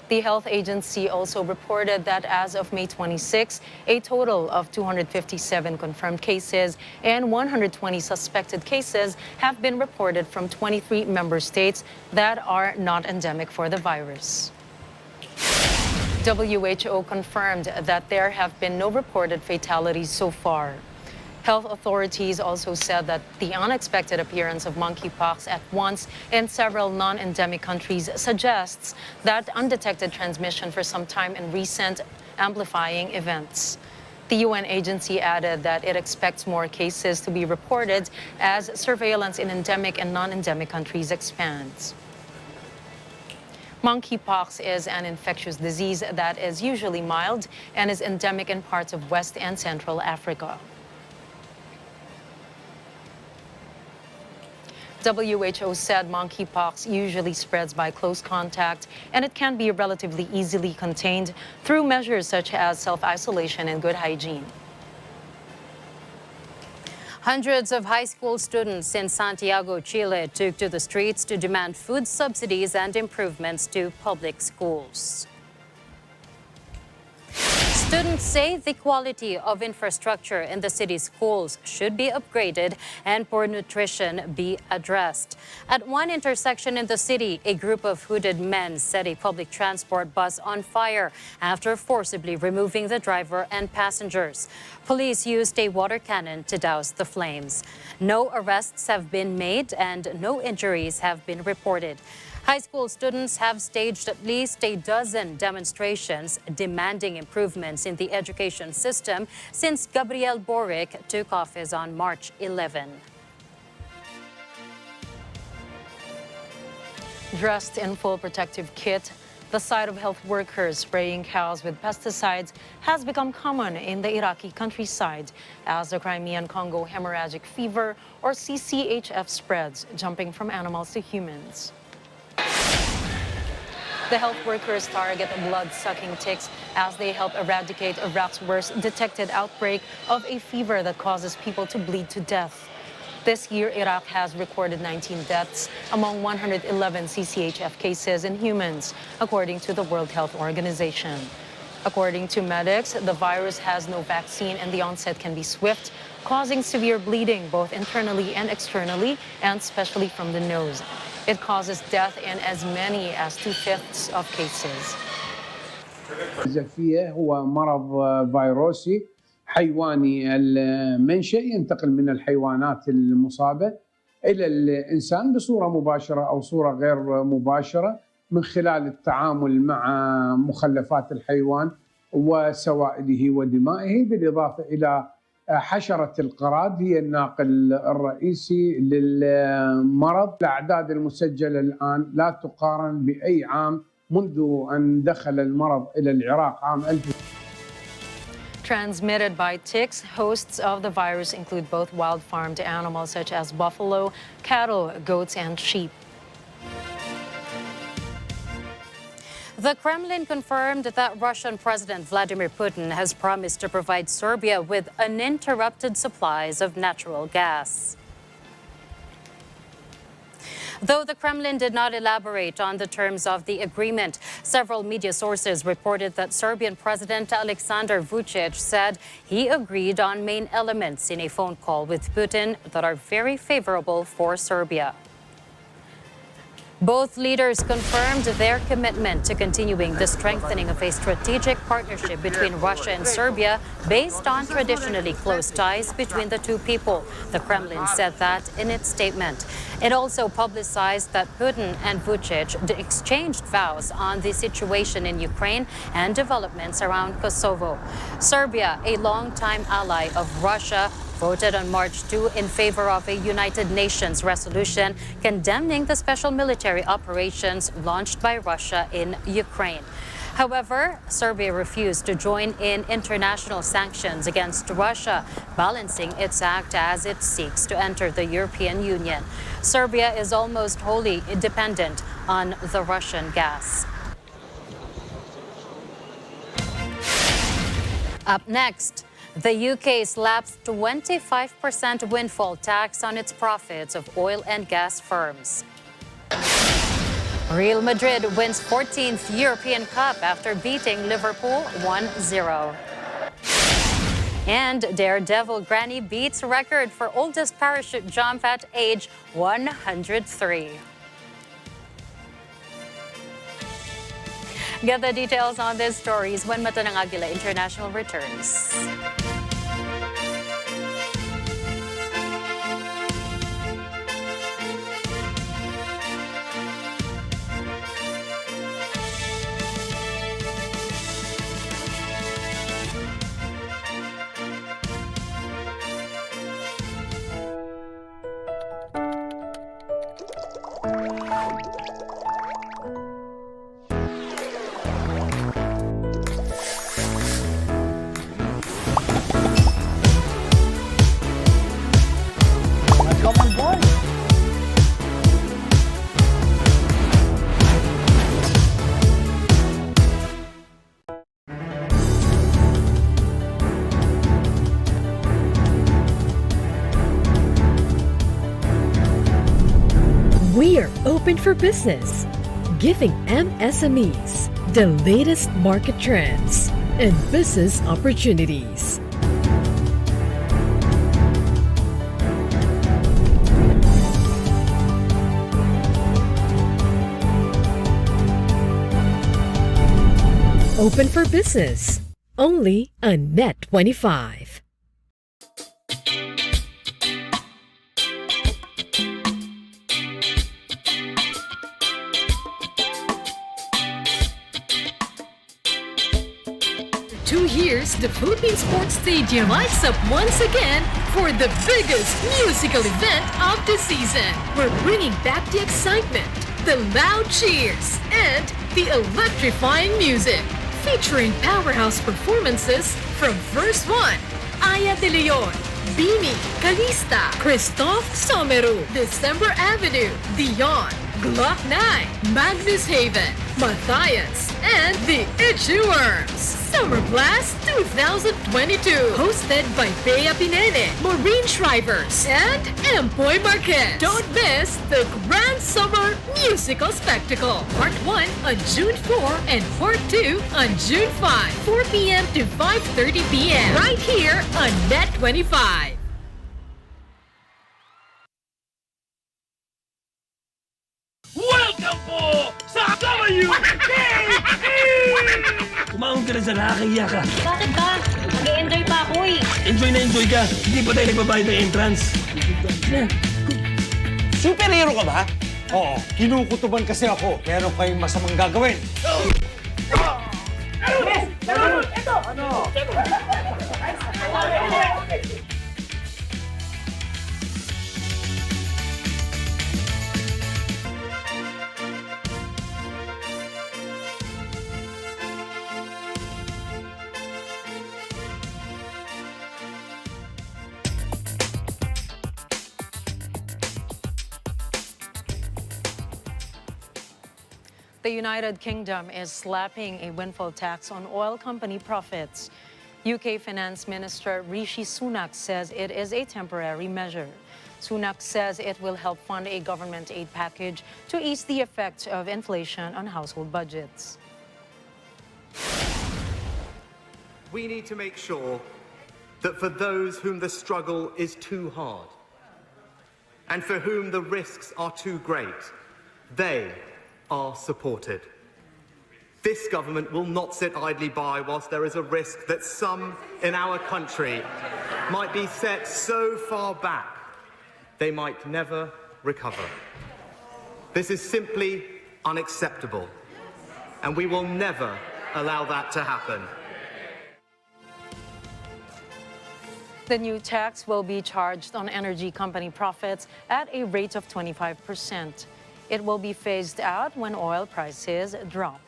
The health agency also reported that as of May 26, a total of 257 confirmed cases and 120 suspected cases have been reported from 23 member states that are not endemic for the virus. WHO confirmed that there have been no reported fatalities so far. Health authorities also said that the unexpected appearance of monkeypox at once in several non-endemic countries suggests that undetected transmission for some time in recent amplifying events. The UN agency added that it expects more cases to be reported as surveillance in endemic and non-endemic countries expands. Monkeypox is an infectious disease that is usually mild and is endemic in parts of West and Central Africa. WHO said monkeypox usually spreads by close contact, and it can be relatively easily contained through measures such as self-isolation and good hygiene. Hundreds of high school students in Santiago, Chile, took to the streets to demand food subsidies and improvements to public schools. Students say the quality of infrastructure in the city's schools should be upgraded and poor nutrition be addressed. At one intersection in the city, a group of hooded men set a public transport bus on fire after forcibly removing the driver and passengers. Police used a water cannon to douse the flames. No arrests have been made and no injuries have been reported. High school students have staged at least a dozen demonstrations demanding improvements in the education system since Gabriel Boric took office on March 11. Dressed in full protective kit, the sight of health workers spraying cows with pesticides has become common in the Iraqi countryside as the Crimean Congo hemorrhagic fever, or CCHF, spreads, jumping from animals to humans. The health workers target blood-sucking ticks as they help eradicate Iraq's worst detected outbreak of a fever that causes people to bleed to death. This year, Iraq has recorded 19 deaths among 111 CCHF cases in humans, according to the World Health Organization. According to medics, the virus has no vaccine and the onset can be swift, causing severe bleeding both internally and externally, and especially from the nose. It causes death in as many as 2/5 of cases. الزفية هو مرض فيروسي حيواني المنشأ، ينتقل من الحيوانات المصابة إلى الإنسان بصورة مباشرة أو صورة غير مباشرة من خلال التعامل مع مخلفات الحيوان وسوائله ودمائه، بالإضافة إلى حشرة القراد هي الناقل الرئيسي للمرض. الأعداد المسجلة الآن لا تقارن بأي عام منذ أن دخل المرض إلى العراق عام 1000. Transmitted by ticks, hosts of the virus include both wild farmed animals such as buffalo, cattle, goats, and sheep. The Kremlin confirmed that Russian President Vladimir Putin has promised to provide Serbia with uninterrupted supplies of natural gas. Though the Kremlin did not elaborate on the terms of the agreement, several media sources reported that Serbian President Aleksandar Vučić said he agreed on main elements in a phone call with Putin that are very favorable for Serbia. Both leaders confirmed their commitment to continuing the strengthening of a strategic partnership between Russia and Serbia based on traditionally close ties between the two people. The Kremlin said that in its statement. It also publicized that Putin and Vučić exchanged vows on the situation in Ukraine and developments around Kosovo. Serbia, a longtime ally of Russia, voted on March 2 in favor of a United Nations resolution condemning the special military operations launched by Russia in Ukraine. However, Serbia refused to join in international sanctions against Russia, balancing its act as it seeks to enter the European Union. Serbia is almost wholly dependent on the Russian gas. Up next, the UK slaps 25% windfall tax on its profits of oil and gas firms. Real Madrid wins 14th European Cup after beating Liverpool 1-0. And Daredevil Granny beats record for oldest parachute jump at age 103. Get the details on these stories when Mata ng Agila International returns. We are open for business, giving MSMEs the latest market trends and business opportunities. Open for business, only on Net 25. For 2 years, the Philippine Sports Stadium lights up once again for the biggest musical event of the season. We're bringing back the excitement, the loud cheers, and the electrifying music. Featuring powerhouse performances from Verse 1, Aya de Leon, Bini, Calista, Christoph Someru, December Avenue, Dion, Glock 9, Magnus Haven, Matthias, and the Itchy Worms. Summer Blast 2022, hosted by Bea Pinene, Maureen Shrivers, and Empoy Marquez. Don't miss the Grand Summer Musical Spectacle. Part 1 on June 4 and Part 2 on June 5, 4 p.m. to 5:30 p.m. right here on Net 25. Welcome po sa WKE! Kumaon ka na sa nakakahiya ka. Bakit ba? Nag-enjoy pa ako eh. Enjoy na enjoy ka. Hindi pa tayo nagbabayad ng entrance. Superhero ka ba? Oo, kinukutuban kasi ako. Meron kayong masamang gagawin. Yes! Ito! Ano? The United Kingdom is slapping a windfall tax on oil company profits. UK Finance Minister Rishi Sunak says it is a temporary measure. Sunak says it will help fund a government aid package to ease the effects of inflation on household budgets. We need to make sure that for those whom the struggle is too hard and for whom the risks are too great, they are supported. This government will not sit idly by whilst there is a risk that some in our country might be set so far back they might never recover. This is simply unacceptable, and we will never allow that to happen. The new tax will be charged on energy company profits at a rate of 25%. It will be phased out when oil prices drop.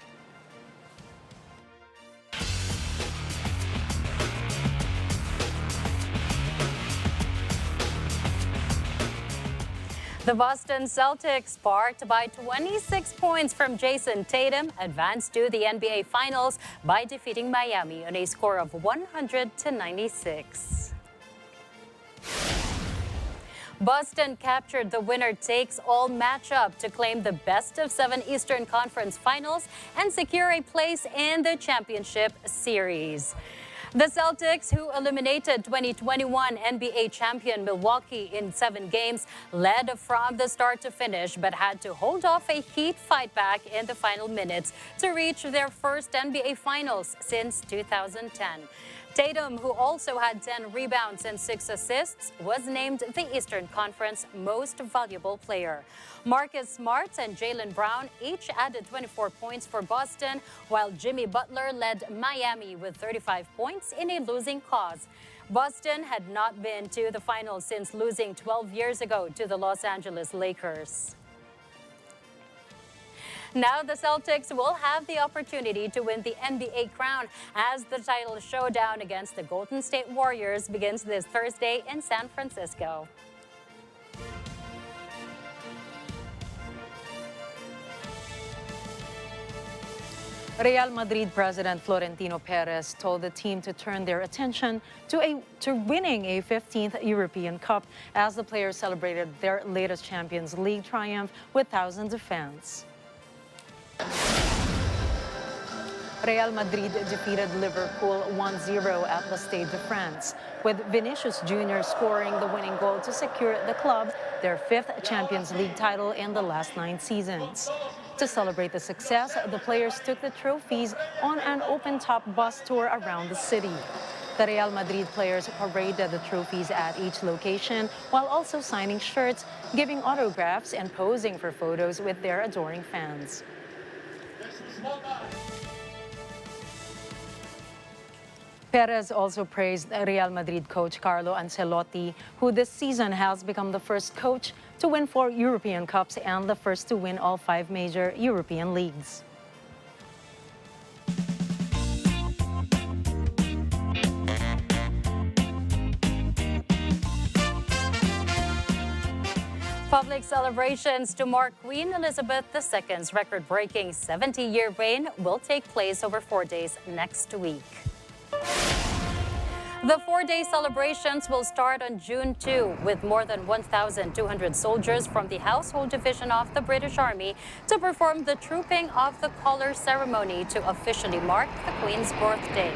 The Boston Celtics, sparked by 26 points from Jason Tatum, advanced to the NBA Finals by defeating Miami on a score of 100-96. Boston captured the winner-takes-all matchup to claim the best-of-7 Eastern Conference Finals and secure a place in the championship series. The Celtics, who eliminated 2021 NBA champion Milwaukee in 7 games, led from the start to finish but had to hold off a Heat fight back in the final minutes to reach their first NBA Finals since 2010. Tatum, who also had 10 rebounds and 6 assists, was named the Eastern Conference Most Valuable Player. Marcus Smart and Jaylen Brown each added 24 points for Boston, while Jimmy Butler led Miami with 35 points in a losing cause. Boston had not been to the finals since losing 12 years ago to the Los Angeles Lakers. Now the Celtics will have the opportunity to win the NBA crown as the title showdown against the Golden State Warriors begins this Thursday in San Francisco. Real Madrid President Florentino Perez told the team to turn their attention to winning a 15th European Cup as the players celebrated their latest Champions League triumph with thousands of fans. Real Madrid defeated Liverpool 1-0 at the Stade de France, with Vinicius Jr. scoring the winning goal to secure the club their 5th Champions League title in the last 9 seasons. To celebrate the success, the players took the trophies on an open-top bus tour around the city. The Real Madrid players paraded the trophies at each location while also signing shirts, giving autographs, and posing for photos with their adoring fans. Perez also praised Real Madrid coach Carlo Ancelotti, who this season has become the first coach to win 4 European Cups and the first to win all 5 major European leagues. Public celebrations to mark Queen Elizabeth II's record-breaking 70-year reign will take place over 4 days next week. The 4-day celebrations will start on June 2 with more than 1,200 soldiers from the Household Division of the British Army to perform the Trooping of the Colours ceremony to officially mark the Queen's birthday.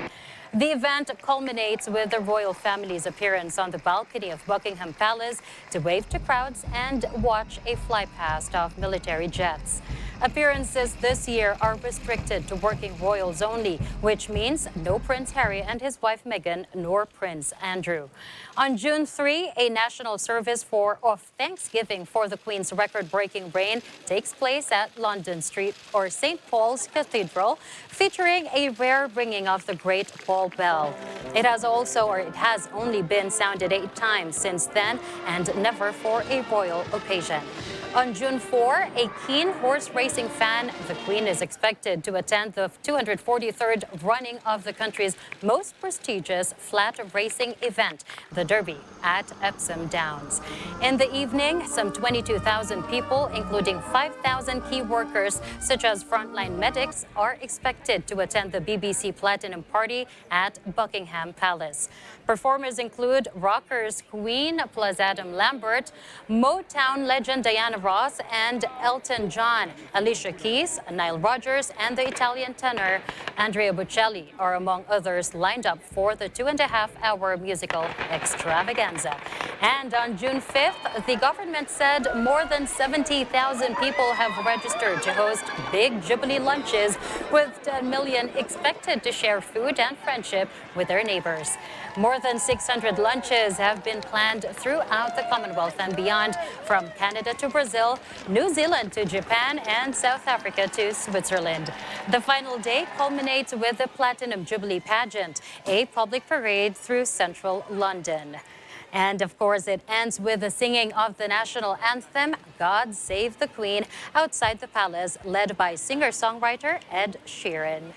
The event culminates with the royal family's appearance on the balcony of Buckingham Palace to wave to crowds and watch a flypast of military jets. Appearances this year are restricted to working royals only, which means no Prince Harry and his wife Meghan nor Prince Andrew. On June 3, a national service of Thanksgiving for the Queen's record-breaking reign takes place at London Street or St. Paul's Cathedral, featuring a rare ringing of the Great Paul Bell. It has only been sounded 8 times since then and never for a royal occasion. On June 4, a keen horse racing fan, the Queen is expected to attend the 243rd running of the country's most prestigious flat racing event, the Derby, at Epsom Downs. In the evening, some 22,000 people, including 5,000 key workers, such as frontline medics, are expected to attend the BBC Platinum Party at Buckingham Palace. Performers include rockers Queen plus Adam Lambert, Motown legend Diana Ross and Elton John. Alicia Keys, Nile Rodgers, and the Italian tenor Andrea Bocelli are among others lined up for the 2.5-hour musical extravaganza. And on June 5th, the government said more than 70,000 people have registered to host big Jubilee lunches, with 10 million expected to share food and friendship with their neighbors. More than 600 lunches have been planned throughout the Commonwealth and beyond, from Canada to Brazil, New Zealand to Japan, and South Africa to Switzerland. The final day culminates with the Platinum Jubilee pageant, a public parade through central London. And of course, it ends with the singing of the national anthem, God Save the Queen, outside the palace, led by singer-songwriter Ed Sheeran.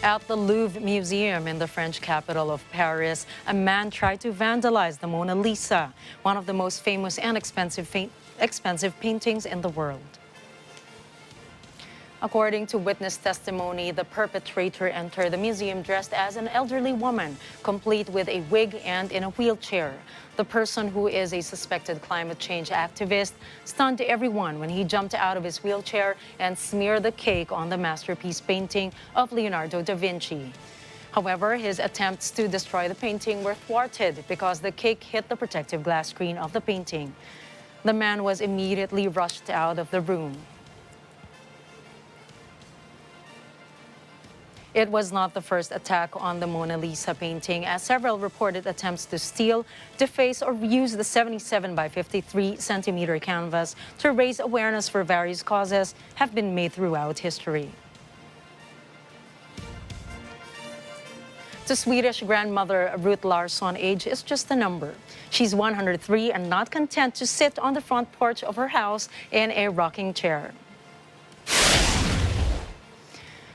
At the Louvre Museum in the French capital of Paris, a man tried to vandalize the Mona Lisa, one of the most famous and expensive paintings in the world. According to witness testimony, the perpetrator entered the museum dressed as an elderly woman, complete with a wig and in a wheelchair. The person, who is a suspected climate change activist, stunned everyone when he jumped out of his wheelchair and smeared the cake on the masterpiece painting of Leonardo da Vinci. However, his attempts to destroy the painting were thwarted because the cake hit the protective glass screen of the painting. The man was immediately rushed out of the room. It was not the first attack on the Mona Lisa painting, as several reported attempts to steal, deface, or use the 77 by 53 centimeter canvas to raise awareness for various causes have been made throughout history. To Swedish grandmother Ruth Larson, age is just a number. She's 103 and not content to sit on the front porch of her house in a rocking chair.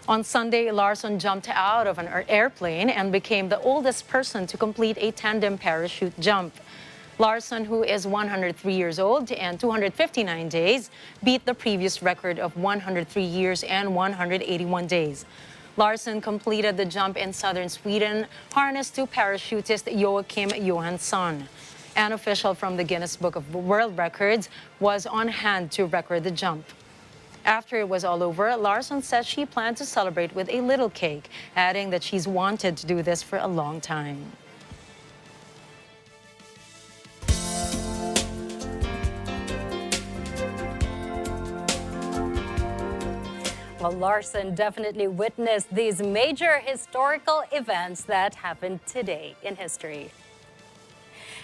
On Sunday, Larson jumped out of an airplane and became the oldest person to complete a tandem parachute jump. Larson, who is 103 years old and 259 days, beat the previous record of 103 years and 181 days. Larson completed the jump in southern Sweden, harnessed to parachutist Joachim Johansson. An official from the Guinness Book of World Records was on hand to record the jump. After it was all over, Larson says she planned to celebrate with a little cake, adding that she's wanted to do this for a long time. Well, Larson definitely witnessed these major historical events that happened today in history.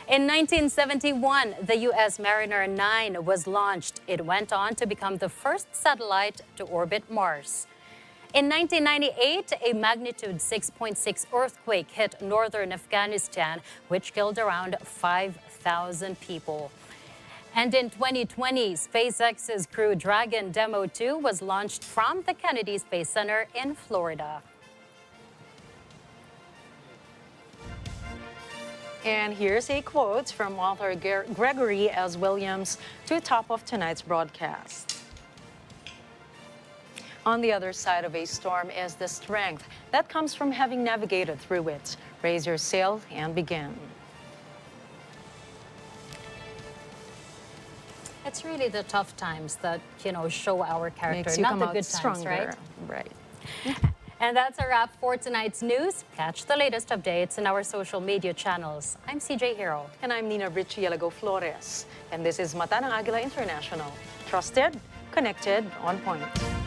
In 1971, the U.S. Mariner 9 was launched. It went on to become the first satellite to orbit Mars. In 1998, a magnitude 6.6 earthquake hit northern Afghanistan, which killed around 5,000 people. And in 2020, SpaceX's Crew Dragon Demo 2 was launched from the Kennedy Space Center in Florida. And here's a quote from author Gregory S. Williams to top of tonight's broadcast. On the other side of a storm is the strength that comes from having navigated through it. Raise your sail and begin. It's really the tough times that, show our character, Makes you not come the out good stronger. times, Right. And that's a wrap for tonight's news. Catch the latest updates in our social media channels. I'm CJ Hirro. And I'm Nina Ricci, Alagao, Flores. And this is Mata ng Agila International. Trusted, connected, on point.